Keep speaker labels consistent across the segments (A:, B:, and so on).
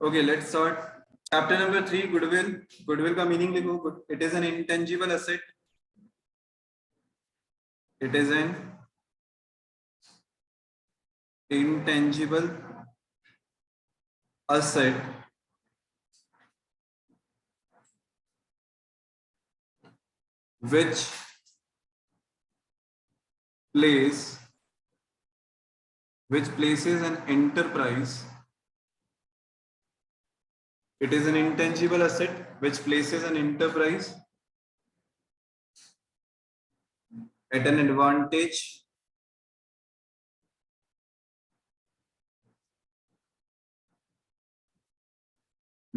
A: Okay, let's start. Chapter number 3, goodwill. Goodwill का meaning लिखो. It is an intangible asset. It is an intangible asset which places an enterprise. It is an intangible asset which places an enterprise at an advantage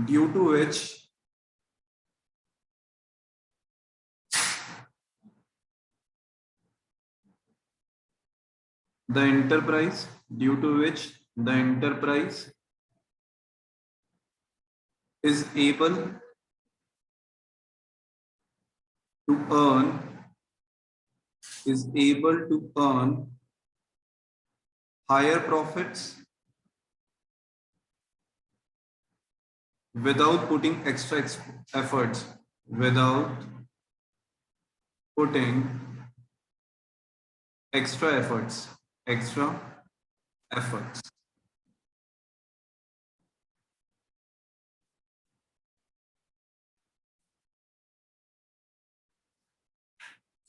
A: due to which the enterprise is able to earn higher profits without putting extra efforts, without putting extra efforts.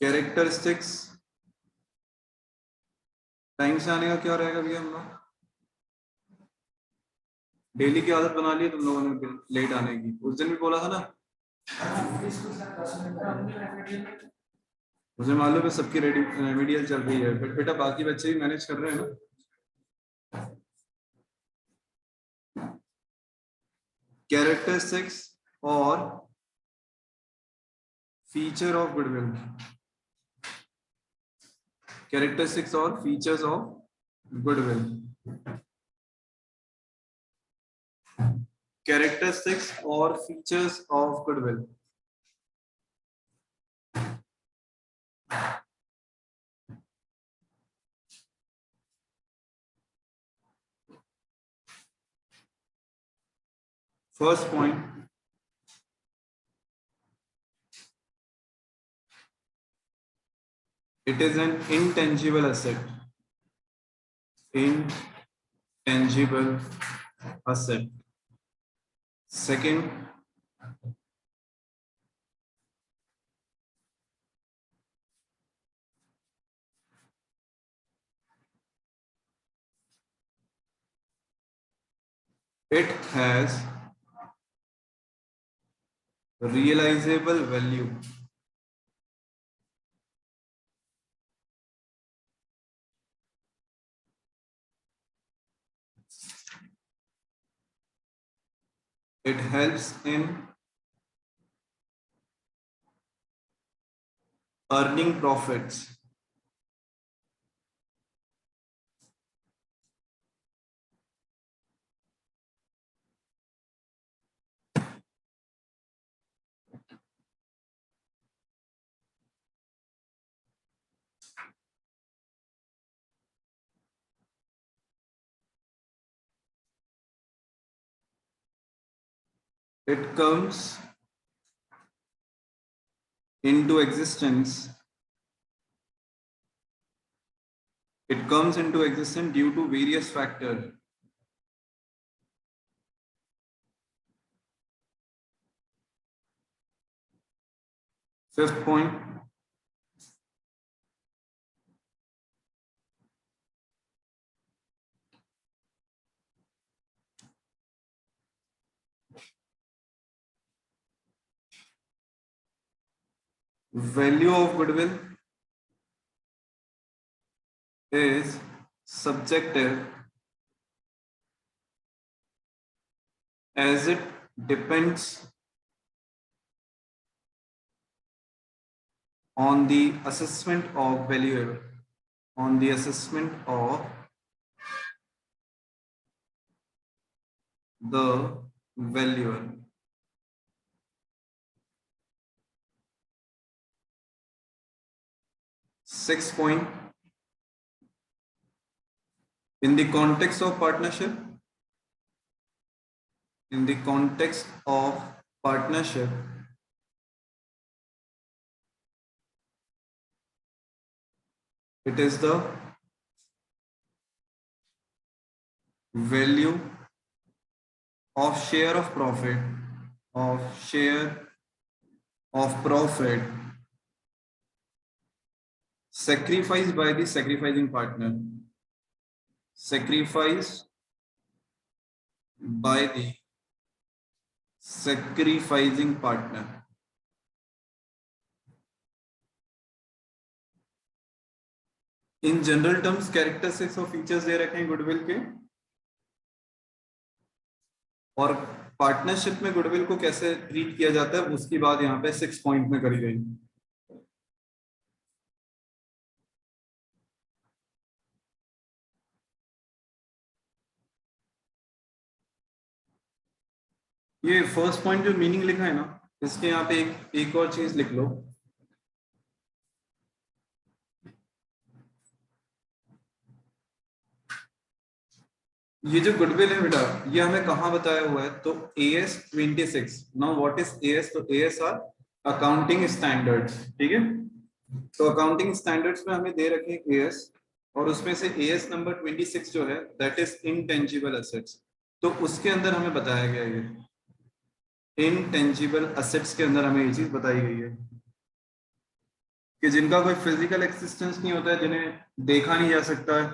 A: Characteristics time से आने का क्या रहेगा भैया? हम लोग daily की आदत बना ली तुम लोगों ने लेट आने की. उस दिन भी बोला था ना, मुझे मालूम है सबकी रेमेडियल चल रही है, बट बेटा बाकी बच्चे भी मैनेज कर रहे हैं ना. कैरेक्टरिस्टिक्स और फीचर ऑफ गुडविल. कैरेक्टरिस्टिक्स और features of goodwill. Characteristics or features of goodwill. First point, it is an intangible asset. Intangible asset. Second, it has realizable value. It helps in earning profits. It comes into existence. It comes into existence due to various factors. Fifth point, value of goodwill is subjective as it depends on the assessment of valuer. On the assessment of the valuer. Sixth point, in the context of partnership, in the context of partnership, it is the value of share of profit sacrificed by the sacrificing partner, sacrificed by the sacrificing partner. In general terms characteristics और features दे रखे हैं goodwill के, और partnership में goodwill को कैसे treat किया जाता है उसकी बात यहाँ पे 6 पॉइंट में करी गई। ये फर्स्ट पॉइंट जो मीनिंग लिखा है ना, इसके यहाँ पे एक और चीज लिख लो। ये जो गुडविल है बेटा, ये हमें कहाँ बताया हुआ है, तो AS 26। Now what is AS? तो AS आर अकाउंटिंग स्टैंडर्ड्स, ठीक है। तो अकाउंटिंग स्टैंडर्ड्स में हमें दे रखे हैं AS, और उसमें से AS नंबर 26 जो है दैट इज इनटेंजिबल एसेट्स। तो उसके अंदर हमें बताया गया है, इनटेंजिबल एसेट्स के अंदर हमें ये चीज बताई गई है कि जिनका कोई फिजिकल एक्सिस्टेंस नहीं होता है, जिन्हें देखा नहीं जा सकता है,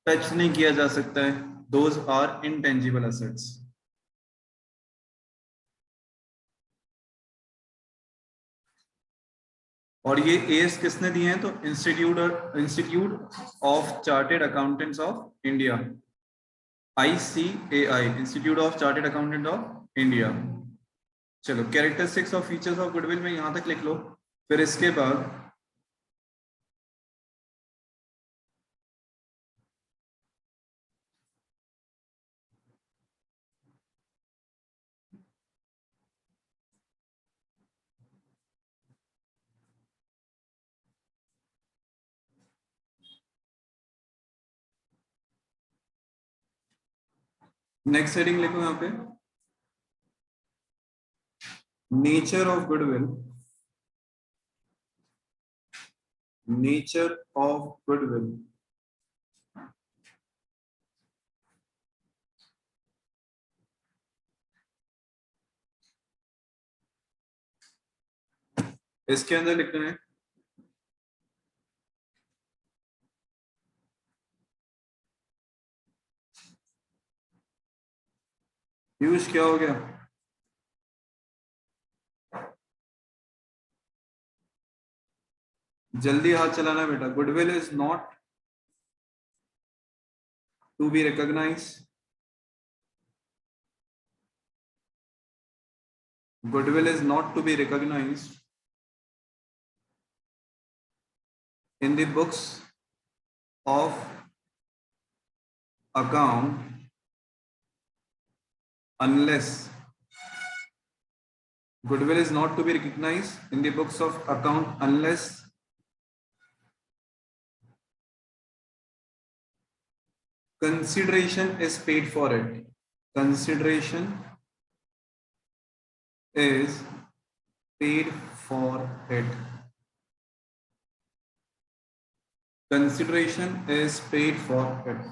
A: टच नहीं किया जा सकता है, दोज आर इनटेंजिबल एसेट्स। और ये एस किसने दिए हैं? तो Institute of Chartered Accountants of India, ICAI, Institute of Chartered Accountant of India. चलो, characteristics of features of goodwill में यहां तक लिख लो। फिर इसके बाद नेक्स्ट हेडिंग लिखो यहाँ पे, nature of goodwill. Nature of goodwill. इसके अंदर लिखना है पीयूष, क्या हो गया? जल्दी हाथ चलाना बेटा। Goodwill is not to be recognise, goodwill is not to be recognized in the books of account unless goodwill is not to be recognized in the books of account unless consideration is paid for it. Consideration is paid for it. Consideration is paid for it.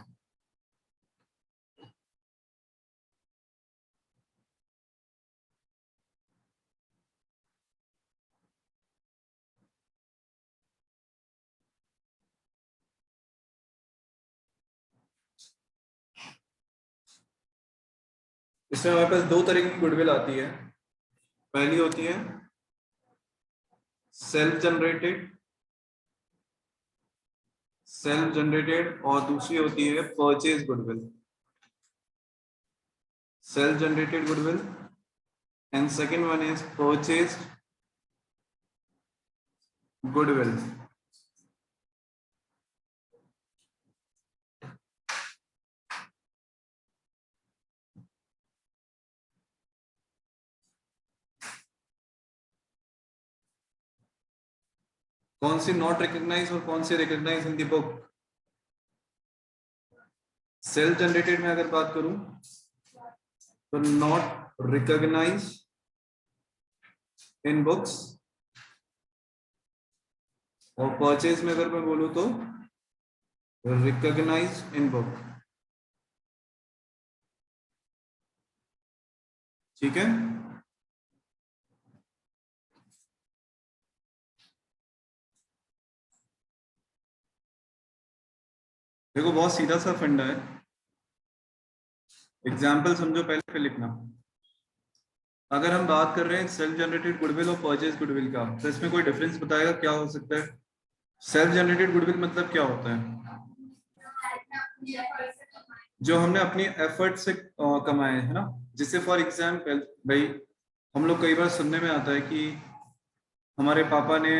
A: इसमें हमारे पास दो तरह की goodwill आती है। पहली होती है सेल्फ जनरेटेड और दूसरी होती है purchase goodwill. Self generated goodwill and second one is purchase goodwill. कौन सी नॉट रिकॉग्नाइज और कौन सी recognise in the book? Self generated में अगर बात करूं तो नॉट रिकॉग्नाइज इन बुक्स, और परचेज में अगर मैं बोलूं तो रिकॉग्नाइज इन बुक। ठीक है, देखो बहुत सीधा सा फंडा है। एग्जाम्पल समझो, पहले पे लिखना। अगर हम बात कर रहे हैं सेल्फ जनरेटेड गुडविल और परचेज गुडविल का, तो इसमें कोई डिफरेंस बताएगा क्या हो सकता है? सेल्फ जनरेटेड गुडविल मतलब क्या होता है? जो हमने अपनी एफर्ट से कमाए है ना। जिससे फॉर एग्जाम्पल भाई, हम लोग कई बार सुनने में आता है कि हमारे पापा ने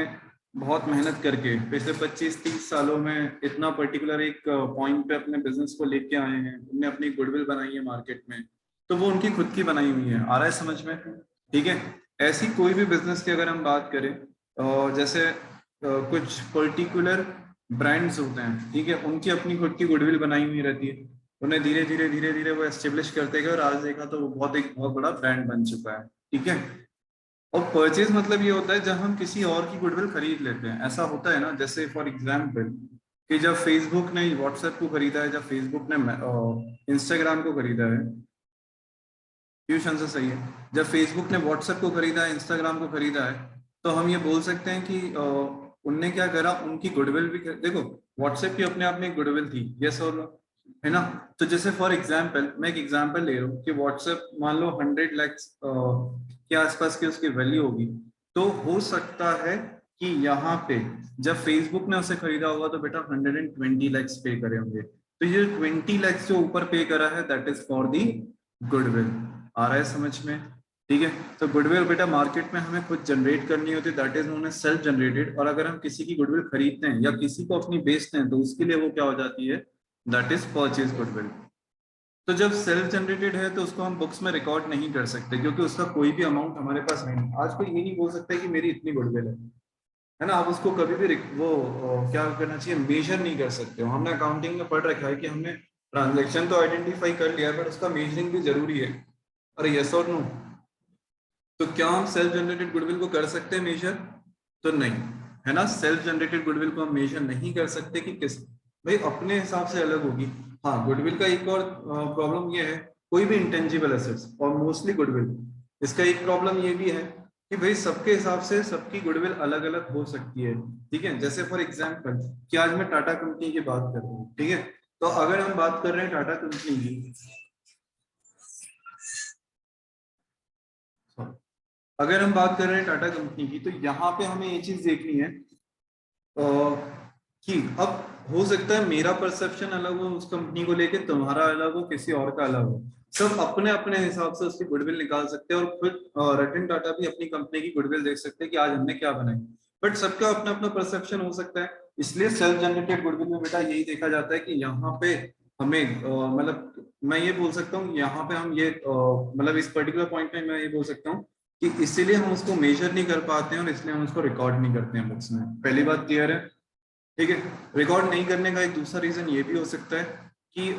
A: बहुत मेहनत करके पिछले 25-30 सालों में इतना पर्टिकुलर एक पॉइंट पे अपने बिजनेस को लेके आए हैं, उन्होंने अपनी गुडविल बनाई है मार्केट में, तो वो उनकी खुद की बनाई हुई है। आ रहा है समझ में? ठीक है, ऐसी कोई भी बिजनेस की अगर हम बात करें, जैसे कुछ पर्टिकुलर ब्रांड्स होते हैं, ठीक है, उनकी अपनी खुद की गुडविल बनाई हुई रहती है, उन्हें धीरे धीरे धीरे धीरे वो एस्टेब्लिश करते गए और आज देखा तो वो बहुत बड़ा ब्रांड बन चुका है। ठीक है, और परचेज मतलब ये होता है जब हम किसी और की गुडविल खरीद लेते हैं। ऐसा होता है ना, जैसे फॉर एग्जाम्पल कि जब फेसबुक ने व्हाट्सएप को खरीदा है, जब फेसबुक ने इंस्टाग्राम को खरीदा है, ट्यूशन से सही है, जब फेसबुक ने व्हाट्सएप को खरीदा है, इंस्टाग्राम को खरीदा है, तो हम ये बोल सकते हैं कि उनने क्या करा, उनकी गुडविल भी देखो, व्हाट्सएप की अपने आप में गुडविल थी, यस और नो, है ना। तो जैसे फॉर एग्जाम्पल, मैं एक एग्जाम्पल ले रहा हूँ कि व्हाट्सएप मान लो 100 lakhs के आसपास की उसकी वैल्यू होगी, तो हो सकता है कि यहाँ पे जब फेसबुक ने उसे खरीदा होगा तो बेटा 120 lakhs पे करे होंगे। तो ये 20 lakhs जो ऊपर पे करा है, that is for the goodwill. आ रहा है समझ में? ठीक है, तो गुडविल बेटा मार्केट में हमें खुद जनरेट करनी होती है, that is known as self generated. और अगर हम किसी की गुडविल खरीदते हैं या किसी को अपनी बेचते हैं, तो उसके लिए वो क्या हो जाती है, दैट इज परचेज गुडविल। तो जब सेल्फ जनरेटेड है तो उसको हम बुक्स में रिकॉर्ड नहीं कर सकते, क्योंकि उसका कोई भी अमाउंट हमारे पास नहीं है। आज कोई ये नहीं बोल सकता कि मेरी इतनी गुडविल है ना। आप उसको कभी भी वो क्या करना चाहिए, मेजर नहीं कर सकते हो। हमने अकाउंटिंग में पढ़ रखा है कि हमने ट्रांजेक्शन तो आइडेंटिफाई कर लिया है, बट उसका मेजरिंग भी जरूरी है। अरे यस और नो? तो क्या हम सेल्फ जनरेटेड गुडविल को कर सकते हैं मेजर? तो नहीं, है ना। सेल्फ जनरेटेड गुडविल को हम मेजर नहीं कर सकते कि किस, भाई अपने हिसाब से अलग होगी। हाँ, गुडविल का एक और प्रॉब्लम ये है, कोई भी इंटेंजिबल एसेट्स और मोस्टली गुडविल, इसका एक प्रॉब्लम ये भी है कि भाई सबके हिसाब से सबकी गुडविल अलग अलग हो सकती है। ठीक है, जैसे फॉर एग्जाम्पल कि आज मैं टाटा कंपनी की बात कर रहा हूँ, ठीक है, तो अगर हम बात कर रहे हैं टाटा कंपनी की, अगर हम बात कर रहे हैं टाटा कंपनी की, तो यहाँ पे हमें ये चीज देखनी है कि अब हो सकता है मेरा परसेप्शन अलग हो उस कंपनी को लेके, तुम्हारा अलग हो, किसी और का अलग हो। सब अपने अपने हिसाब से उसकी गुडविल निकाल सकते हैं, और खुद रतन टाटा भी अपनी कंपनी की गुडविल देख सकते हैं कि आज हमने क्या बनाई। बट सबका अपना अपना परसेप्शन हो सकता है। इसलिए सेल्फ जनरेटेड गुडविल में बेटा यही देखा जाता है कि यहाँ पे हमें मतलब मैं ये बोल सकता हूँ, यहाँ पे हम ये मतलब इस पर्टिकुलर पॉइंट में मैं ये बोल सकता हूँ कि इसीलिए हम उसको मेजर नहीं कर पाते हैं और इसलिए हम उसको रिकॉर्ड नहीं करते हैं बुक्स में। पहली बात क्लियर है? ठीक है, रिकॉर्ड नहीं करने का एक दूसरा रीजन ये भी हो सकता है कि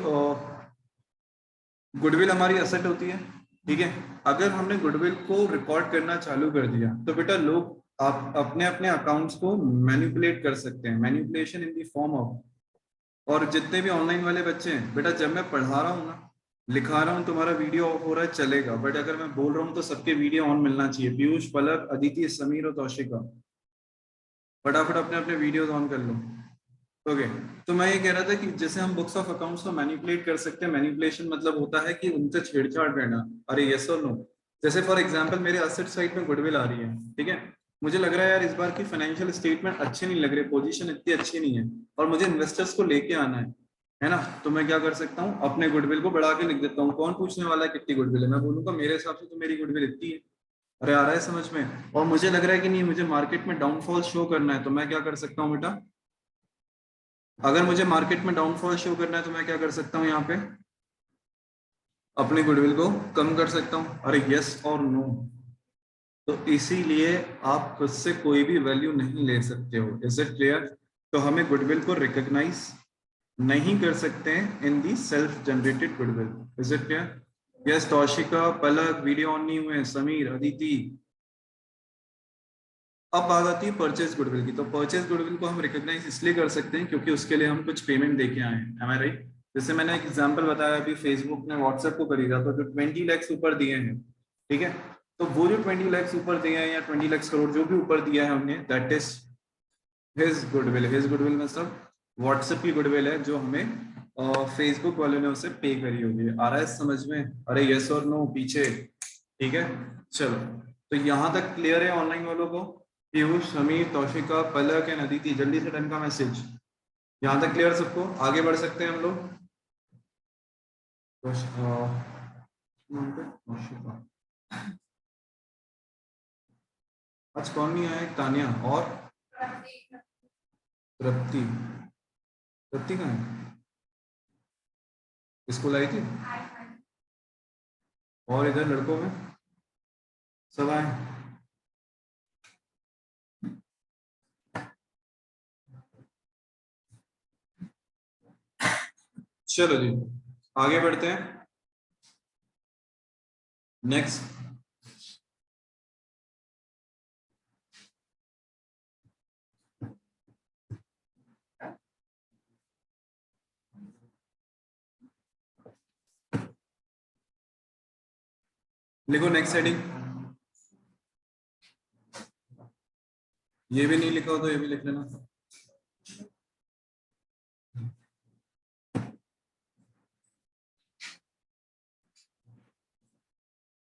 A: गुडविल हमारी असेट होती है। ठीक है, अगर हमने गुडविल को रिकॉर्ड करना चालू कर दिया तो बेटा लोग आप अपने अपने अकाउंट्स को मैनिपुलेट कर सकते हैं, manipulation in the form of. और जितने भी ऑनलाइन वाले बच्चे हैं बेटा, जब मैं पढ़ा रहा हूँ ना, लिखा रहा हूँ, तुम्हारा वीडियो ऑफ हो रहा है चलेगा, बट अगर मैं बोल रहा हूँ तो सबके वीडियो ऑन मिलना चाहिए। पीयूष, पलक, अदिति, समीर और तौशिका, फटाफट अपने अपने वीडियोस ऑन कर लो। ओके, तो मैं ये कह रहा था कि जैसे हम बुक्स ऑफ अकाउंट्स को मैनिपुलेट कर सकते हैं। मैनिपुलेशन मतलब होता है कि उनसे छेड़छाड़ करना। अरे यस और नो? जैसे फॉर एग्जांपल मेरे असेट साइड में गुडविल आ रही है, ठीक है, मुझे लग रहा है यार इस बार की फाइनेंशियल स्टेटमेंट अच्छी नहीं लग रही, पोजीशन इतनी अच्छी नहीं है, और मुझे इन्वेस्टर्स को लेके आना है ना। तो मैं क्या कर सकता हूँ, अपने गुडविल को बढ़ा के लिख देता हूँ। कौन पूछने वाला है कितनी गुडविल है, मैं बोलूंगा मेरे हिसाब से तो मेरी गुडविल इतनी है। अरे आ रहा है समझ में? और मुझे लग रहा है कि नहीं, मुझे मार्केट में डाउनफॉल शो करना है, तो मैं क्या कर सकता हूँ बेटा, अगर मुझे मार्केट में डाउनफॉल शो करना है तो मैं क्या कर सकता हूँ, यहाँ पे अपनी गुडविल को कम कर सकता हूँ। अरे यस और नो? तो इसीलिए आप खुद से कोई भी वैल्यू नहीं ले सकते हो। Is it clear? तो हमें गुडविल को रिकॉग्नाइज नहीं कर सकते हैं in the self generated goodwill. Is it clear? Yes Taushika, Palak, video on नहीं हुए, समीर, अदिति। अब बात आती है परचेज गुडविल की। तो परचेज गुडविल को हम रिकॉग्नाइज इसलिए कर सकते हैं क्योंकि उसके लिए हम कुछ पेमेंट दे के आए हैं, एम आई राइट? जैसे मैंने एक एग्जांपल बताया, अभी फेसबुक ने व्हाट्सएप को खरीदा तो जो 20 लैक्स ऊपर दिए हैं, ठीक है, तो वो जो 20 लैक्स ऊपर दिए हैं या 20 लैक्स करोड़ जो भी ऊपर दिया है हमने, that is his goodwill. His goodwill मतलब व्हाट्सएप की गुडविल है जो हमें फेसबुक वाले ने उसे पे करी होगी। आ रहा है समझ में? अरे यस और नो पीछे, ठीक है। चलो, तो यहां तक क्लियर है ऑनलाइन वालों को? पीयूष, समीर, तौशिका, पलक एंड अदिति, जल्दी से डन का मैसेज। यहां तक क्लियर सबको? आगे बढ़ सकते हैं हम लोग। तौशिका, आज कौन नहीं आया? एक तानिया और तृप्ति। तृप्ति कहाँ है? स्कूल आई थी? और इधर लड़कों में सब आए? चलो जी, आगे बढ़ते हैं। नेक्स्ट, लिखो नेक्स्ट हेडिंग। ये भी नहीं लिखा हो तो ये भी लिख लेना।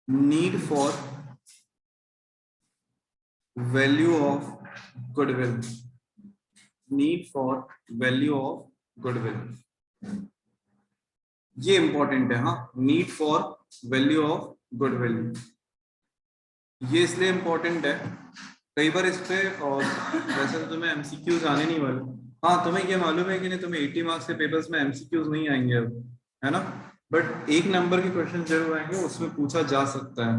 A: Need for value of goodwill. Need for value of goodwill, ये इंपॉर्टेंट है। हाँ, need for value of goodwill, ये इसलिए इंपॉर्टेंट है, कई बार इस पे, और वैसे तो तुम्हें एमसीक्यूज आने नहीं वाले। हाँ, तुम्हें ये मालूम है कि नहीं, तुम्हें 80 मार्क्स के पेपर्स में एमसीक्यूज नहीं आएंगे अब, है ना? बट एक नंबर के क्वेश्चन जरूर आएंगे, उसमें पूछा जा सकता है।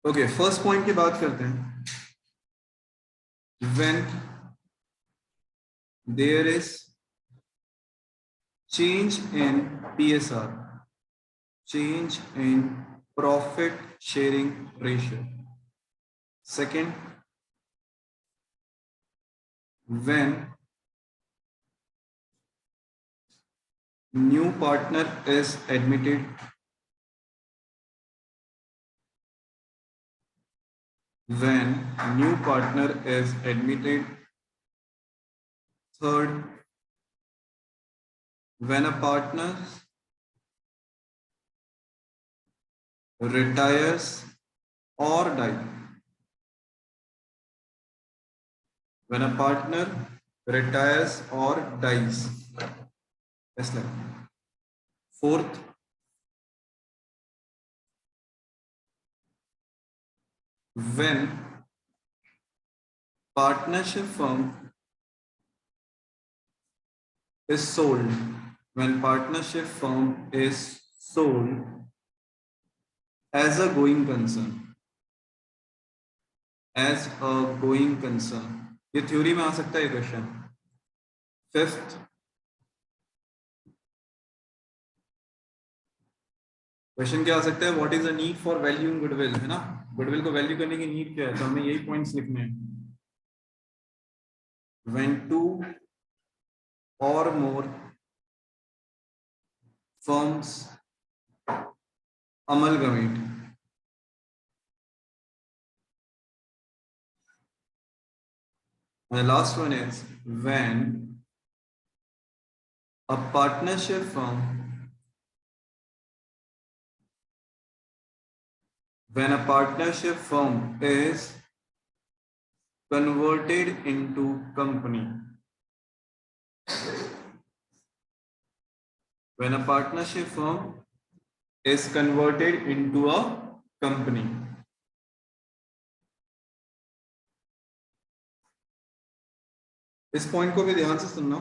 A: ओके, फर्स्ट पॉइंट की बात करते हैं। When there is change in PSR, change in profit sharing ratio. Second, when new partner is admitted. When new partner is admitted. Third, when a partner retires or dies. When a partner retires or dies. Yes, like. Fourth, when partnership firm is sold. When partnership firm is sold as a going concern. As a going concern, ये theory में आ सकता है question. Fifth, question क्या आ सकता है? What is the need for value in goodwill, है ना? Goodwill को वैल्यू करने की नीड क्या है, तो हमें यही पॉइंट्स लिखने हैं। व्हेन टू और मोर firms amalgamate. And the last one is when a partnership firm, when a partnership firm is converted into company. When a partnership firm is converted into a company. इस point को भी ध्यान से सुनना।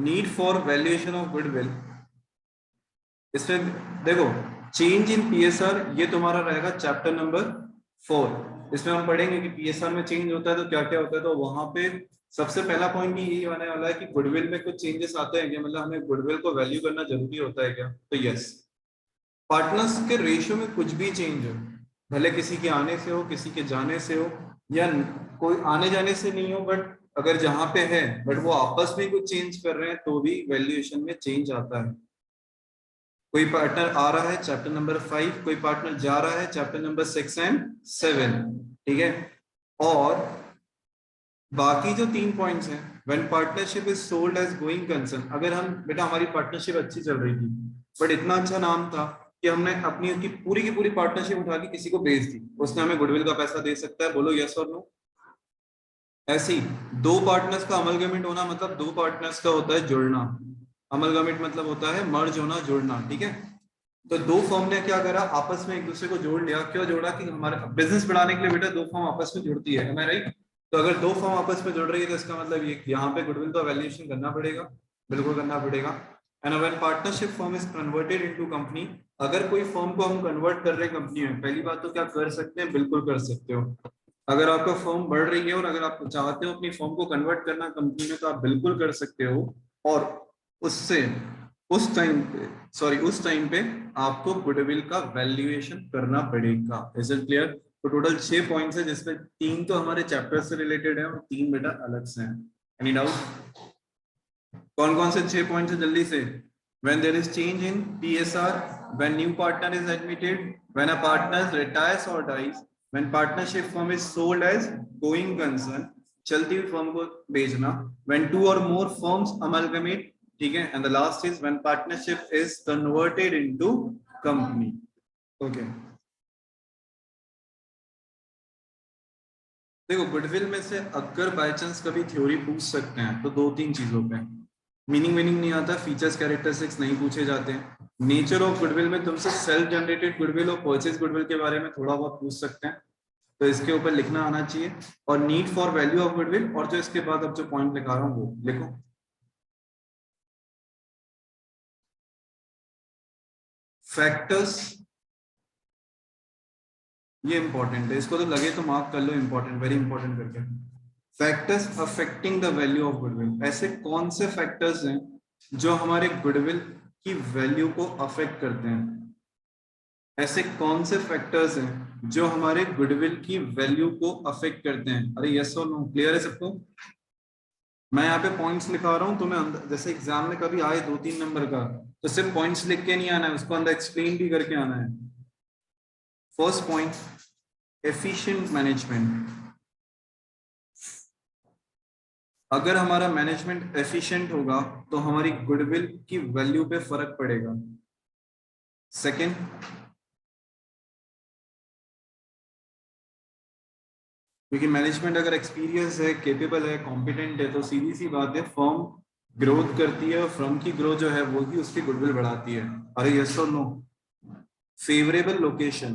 A: Need for valuation of goodwill, इसमें देखो change in PSR ये तुम्हारा रहेगा चैप्टर नंबर 4। इसमें हम पढ़ेंगे कि पीएसआर में चेंज होता है तो क्या क्या होता है। तो वहां पे सबसे पहला पॉइंट यही आने वाला है कि गुडविल में कुछ चेंजेस आते हैं क्या, मतलब हमें गुडविल को वैल्यू करना जरूरी होता है क्या, तो यस। पार्टनर्स के रेशियो में कुछ भी चेंज हो, भले किसी के आने से हो किसी के जाने से हो या कोई आने जाने से नहीं हो, बट अगर जहां पे है बट वो आपस में कुछ चेंज कर रहे हैं तो भी वैल्यूएशन में चेंज आता है। कोई पार्टनर आ रहा है चैप्टर नंबर 5, कोई पार्टनर जा रहा है चैप्टर नंबर 6 एंड 7, ठीक है। और बाकी जो 3 पॉइंट्स हैं, when partnership is sold as going concern, अगर हम बेटा हमारी पार्टनरशिप अच्छी चल रही थी बट इतना अच्छा नाम था कि हमने अपनी की पूरी पार्टनरशिप उठा के किसी को बेच दी, उसने हमें गुडविल का पैसा दे सकता है, बोलो यस और नो। ऐसे ही दो पार्टनर्स का अमलगमेंट होना मतलब दो पार्टनर्स का होता है जुड़ना। अमलगमेंट मतलब होता है मर्ज होना, जुड़ना, ठीक है। तो दो फर्म ने क्या करा, आपस में एक दूसरे को जोड़ लिया। क्यों जोड़ा, कि हमारे बिजनेस बढ़ाने के लिए बेटा दो फर्म आपस में जुड़ती है, राइट। तो अगर दो फर्म आपस में जुड़ रही है तो इसका मतलब ये यहाँ पे गुडविल का वैल्यूएशन करना पड़ेगा, बिल्कुल करना पड़ेगा। And when partnership firm is converted into company, अगर कोई फर्म को हम कन्वर्ट कर रहे हैं कंपनी में, पहली बात तो क्या कर सकते हैं, बिल्कुल कर सकते हो। अगर आपका फर्म बढ़ रही है और अगर आप चाहते हो अपनी फर्म को कन्वर्ट करना कंपनी में तो आप बिल्कुल कर सकते हो। और उससे उस टाइम पे आपको गुडविल का वैल्यूएशन करना पड़ेगा। Is it clear. तो टोटल 6 पॉइंट्स है जिसमें 3 तो हमारे चैप्टर से रिलेटेड है और 3 बेटा अलग से हैं। Any doubt. कौन कौन से 6 पॉइंट्स है जल्दी से। when there is change in PSR, when new partner is admitted, when a partner retires or dies, when partnership firm is sold as going concern, चलती हुई फर्म को बेचना, when two or more firms amalgamate, ठीक है, and the last is when partnership is converted into company. Okay. देखो goodwill में से अगर बाय चांस कभी थ्योरी पूछ सकते हैं तो 2-3 चीजों पे, मीनिंग नहीं आता, फीचर्स कैरेक्टरिस्टिक्स नहीं पूछे जाते हैं। नेचर ऑफ गुडविल में तुमसे सेल्फ जनरेटेड गुडविल और परचेज गुडविल के बारे में थोड़ा बहुत पूछ सकते हैं, तो इसके ऊपर लिखना आना चाहिए। और need for value of goodwill, और जो इसके बाद अब जो पॉइंट लिखा रहा हूँ वो लिखो। फैक्टर्स, ये इंपॉर्टेंट है, इसको तो लगे तो मार्क कर लो, इंपॉर्टेंट, वेरी इंपॉर्टेंट करके। Factors affecting the value of goodwill, ऐसे कौन से फैक्टर्स हैं जो हमारे गुडविल की वैल्यू को अफेक्ट करते हैं। ऐसे कौन से फैक्टर्स हैं जो हमारे गुडविल की वैल्यू को अफेक्ट करते हैं। अरे यस और नो, क्लियर है सबको। मैं यहाँ पे पॉइंट्स लिखा रहा हूँ, तो मैं जैसे एग्जाम में कभी आए 2-3 नंबर का तो सिर्फ पॉइंट्स लिख के नहीं आना है, उसको अंदर एक्सप्लेन भी करके आना है। First point, efficient management. अगर हमारा मैनेजमेंट एफिशिएंट होगा तो हमारी गुडविल की वैल्यू पे फर्क पड़ेगा। सेकंड, क्योंकि मैनेजमेंट अगर एक्सपीरियंस है, केपेबल है, कॉम्पिटेंट है, तो सीधी सी बात है फर्म ग्रोथ करती है और फर्म की ग्रोथ जो है वो ही उसकी गुडविल बढ़ाती है। अरे यस और नो। फेवरेबल लोकेशन,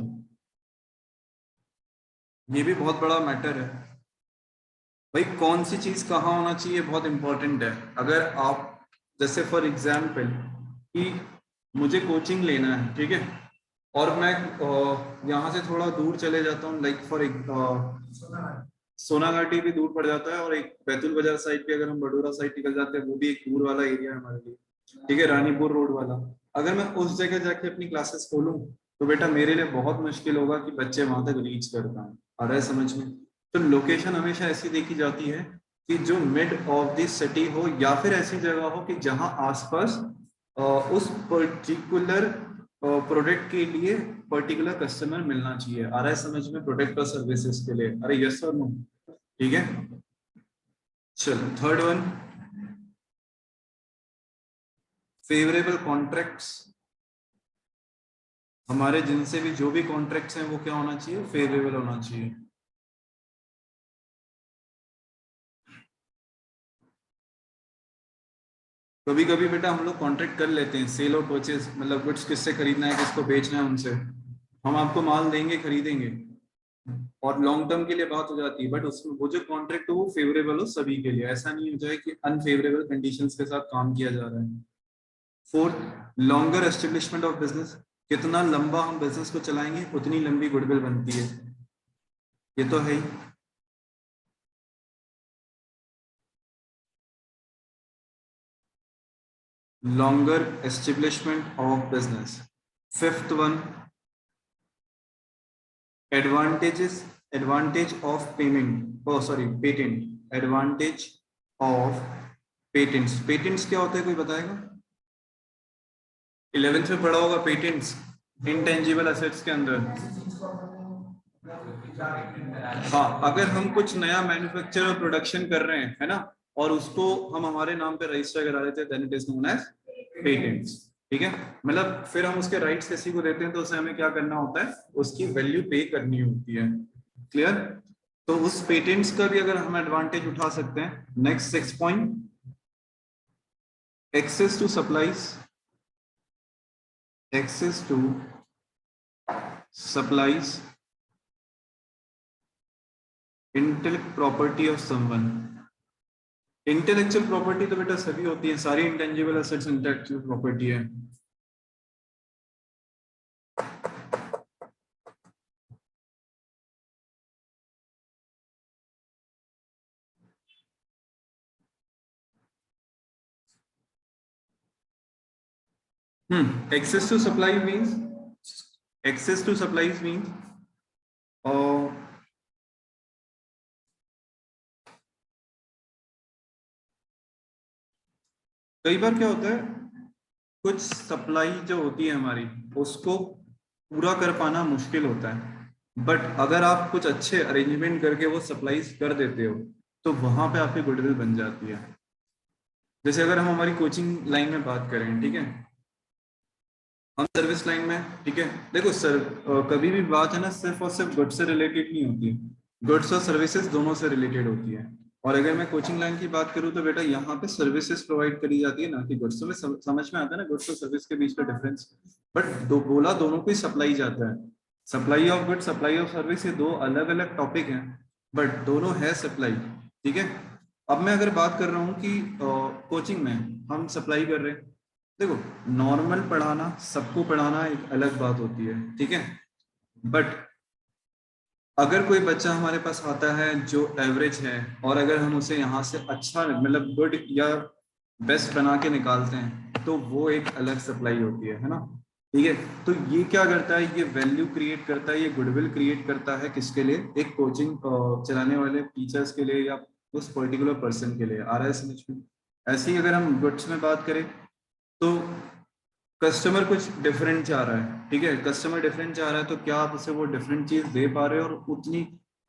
A: ये भी बहुत बड़ा मैटर है भाई, कौन सी चीज कहाँ होना चाहिए बहुत इंपॉर्टेंट है। अगर आप जैसे फॉर एग्जाम्पल कि मुझे कोचिंग लेना है, ठीक है, और मैं यहाँ से थोड़ा दूर चले जाता हूँ, लाइक फॉर सोनाघाटी भी दूर पड़ जाता है, और एक बैतुल बाजार साइड पे अगर हम बडोरा साइड निकल जाते हैं वो भी एक दूर वाला एरिया है हमारे लिए, ठीक है, रानीपुर रोड वाला। अगर मैं उस जगह जाके अपनी क्लासेस खोलूं तो बेटा मेरे लिए बहुत मुश्किल होगा कि बच्चे वहां तक रीच कर पाए। आ रहा है समझ में। तो लोकेशन हमेशा ऐसी देखी जाती है कि जो मिड ऑफ द सिटी हो या फिर ऐसी जगह हो कि जहां आसपास उस पर्टिकुलर प्रोडक्ट के लिए पर्टिकुलर कस्टमर मिलना चाहिए। आ रहा है समझ में, प्रोडक्ट और सर्विसेज के लिए। अरे यस और नो, ठीक है। चलो थर्ड वन, फेवरेबल कॉन्ट्रैक्ट्स। हमारे जिनसे भी जो भी कॉन्ट्रैक्ट्स हैं वो क्या होना चाहिए, फेवरेबल होना चाहिए। कभी कभी बेटा हम लोग कॉन्ट्रैक्ट कर लेते हैं, सेल और परचेज, मतलब गुड्स किससे खरीदना है किसको बेचना है उनसे, हम आपको माल देंगे खरीदेंगे, और लॉन्ग टर्म के लिए बात हो जाती है, बट उसमें वो जो कॉन्ट्रैक्ट हो वो फेवरेबल हो सभी के लिए, ऐसा नहीं हो जाए कि अनफेवरेबल कंडीशंस के साथ काम किया जा रहा है। Fourth, longer establishment of business, कितना लंबा हम बिजनेस को चलाएंगे उतनी लंबी गुडविल बनती है, ये तो है ही। Longer establishment of business. Fifth one, advantages, advantage of payment, oh sorry patent, advantage of patents. Patents क्या होता है, कोई बताएगा? 11th में पढ़ा होगा पेटेंट्स, इंटेंजिबल एसेट्स के अंदर। हाँ, अगर हम कुछ नया मैन्युफैक्चर और प्रोडक्शन कर रहे हैं, है ना, और उसको हम हमारे नाम पे रजिस्टर करा देते हैं, then it is known as patents. ठीक है, मतलब फिर हम उसके राइट्स किसी को देते हैं तो उसे हमें क्या करना होता है, उसकी वैल्यू पे करनी होती है। क्लियर? तो उस पेटेंट्स का भी अगर हम एडवांटेज उठा सकते हैं। Next 6 point, access to supplies, access to supplies, intellectual property of someone. Intellectual property तो बेटा सभी होती है, सारी इंटेंजिबल एसेट्स इंटेलेक्चुअल प्रॉपर्टी है। Access to supply means, access to supplies means कई बार क्या होता है, कुछ सप्लाई जो होती है हमारी, उसको पूरा कर पाना मुश्किल होता है, बट अगर आप कुछ अच्छे अरेंजमेंट करके वो सप्लाईज कर देते हो तो वहां पे आपकी गुडविल बन जाती है। जैसे अगर हम हमारी कोचिंग लाइन में बात करें, ठीक है, हम सर्विस लाइन में, ठीक है, देखो सर, कभी भी बात है ना सिर्फ और सिर्फ गुड्स से रिलेटेड नहीं होती, गुड्स और सर्विसेज दोनों से रिलेटेड होती है। और अगर मैं कोचिंग लाइन की बात करूं तो बेटा यहाँ पे सर्विसेज प्रोवाइड करी जाती है ना कि गुड्स। तो में समझ में आता है ना गुड्स और सर्विस के बीच का डिफरेंस। बट बोला दोनों को ही सप्लाई जाता है, supply of goods, supply of service, ये दो अलग अलग टॉपिक हैं, बट दोनों है सप्लाई। ठीक है, अब मैं अगर बात कर रहा हूँ कि कोचिंग में हम सप्लाई कर रहे हैं, देखो नॉर्मल पढ़ाना, सबको पढ़ाना एक अलग बात होती है, ठीक है, बट अगर कोई बच्चा हमारे पास आता है जो एवरेज है, और अगर हम उसे यहाँ से अच्छा मतलब गुड या बेस्ट बना के निकालते हैं तो वो एक अलग सप्लाई होती है ना। ठीक है, तो ये क्या करता है, ये वैल्यू क्रिएट करता है, ये गुडविल क्रिएट करता है, किसके लिए? एक कोचिंग चलाने वाले टीचर्स के लिए या उस पर्टिकुलर पर्सन के लिए। आ रहा है समझ में? ऐसे ही अगर हम गुड्स में बात करें तो कस्टमर कुछ डिफरेंट चाह रहा है, ठीक है, कस्टमर डिफरेंट चाह रहा है, तो क्या आप उसे वो डिफरेंट चीज दे पा रहे हो? और उतनी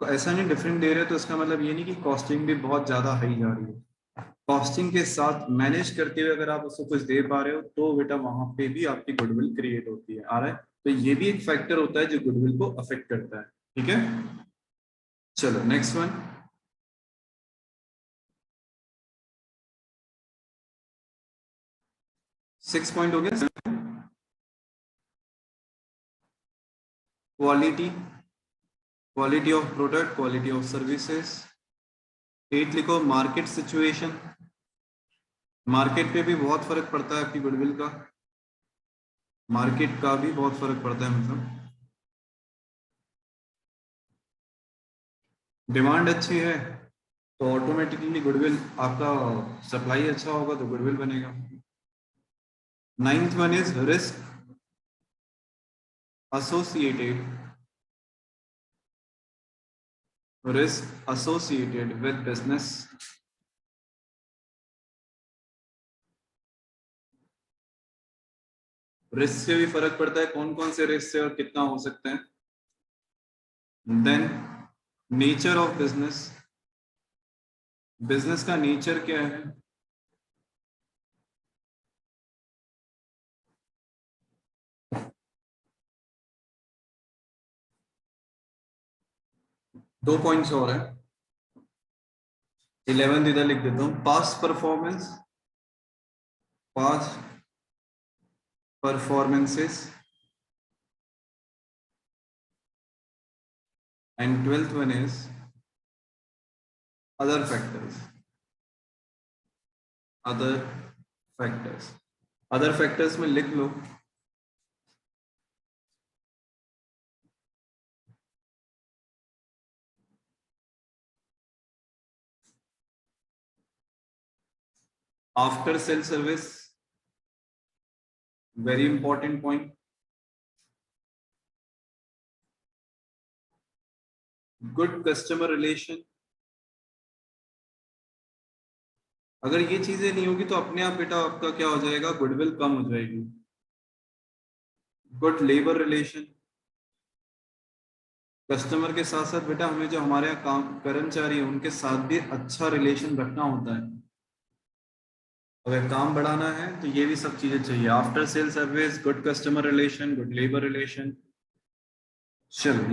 A: ऐसा नहीं डिफरेंट दे रहे तो इसका मतलब ये नहीं कि कॉस्टिंग भी बहुत ज्यादा हाई जा रही है। कॉस्टिंग के साथ मैनेज करते हुए अगर आप उसको कुछ दे पा रहे हो तो बेटा वहां पे भी आपकी गुडविल क्रिएट होती है। आ रहा है? तो ये भी एक फैक्टर होता है जो गुडविल को अफेक्ट करता है। ठीक है, चलो नेक्स्ट वन। 6 पॉइंट हो गया। Quality, quality of product, quality of services. 8 लिखो, मार्केट सिचुएशन, मार्केट पे भी बहुत फर्क पड़ता है आपकी गुडविल का, मार्केट का भी बहुत फर्क पड़ता है, मतलब डिमांड अच्छी है तो ऑटोमेटिकली गुडविल आपका, सप्लाई अच्छा होगा तो गुडविल बनेगा। 9th one is risk associated, risk associated with business. Risk से भी फर्क पड़ता है, कौन कौन से रिस्क से और कितना हो सकता है। Then nature of business, business का नेचर क्या है। 2 पॉइंट्स और है, 11th इधर लिख देता हूँ, past performance, past performances, and 12th one is other factors. other factors other factors में लिख लो after sale service, very important point. Good customer relation. अगर ये चीजें नहीं होगी तो अपने आप बेटा आपका क्या हो जाएगा, गुडविल कम हो जाएगी. Good labour relation. कस्टमर के साथ साथ बेटा हमें जो हमारे यहाँ काम कर्मचारी है उनके साथ भी अच्छा रिलेशन रखना होता है. अगर काम बढ़ाना है तो ये भी सब चीजें चाहिए. After sale service, good customer relation, good labour relation. चलो.